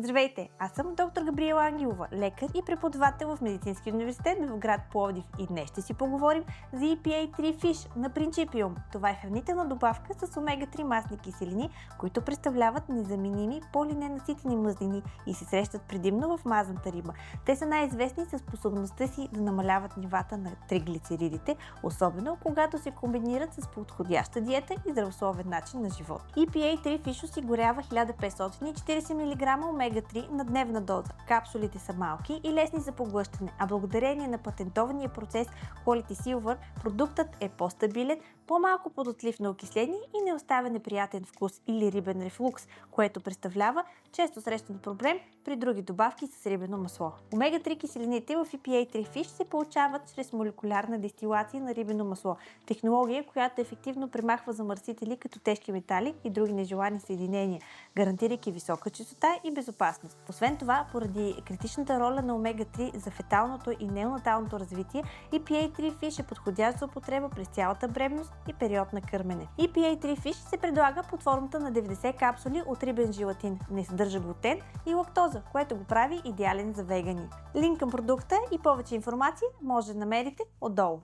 Здравейте, аз съм доктор Габриела Ангелова, лекар и преподавател в Медицинския университет в град Пловдив и днес ще си поговорим за EPA3 Fish на Principium. Това е хранителна добавка с омега-3 масни киселини, които представляват незаменими полиненаситени мазнини и се срещат предимно в мазната риба. Те са най-известни със способността си да намаляват нивата на триглицеридите, особено когато се комбинират с подходяща диета и здравословен начин на живот. EPA3 Fish осигурява 1540 мг омега-3 на дневна доза. Капсулите са малки и лесни за поглъщане, а благодарение на патентования процес Quality Silver продуктът е по-стабилен, по-малко подотлив на окисление и не оставя неприятен вкус или рибен рефлукс, което представлява често срещан проблем при други добавки с рибено масло. Омега-3 киселините в EPA3 Fish се получават чрез молекулярна дестилация на рибено масло, технология, която ефективно премахва замърсители като тежки метали и други нежелани съединения, гарантирайки висока чистота и безопасност. Освен това, поради критичната роля на омега-3 за феталното и неонаталното развитие, EPA3 Fish е подходящ за употреба през цялата бременност и период на кърмене. EPA3 Fish се предлага под формата на 90 капсули от рибен желатин, не съдържа глутен и лактоза, което го прави идеален за вегани. Линк към продукта и повече информация може да намерите отдолу.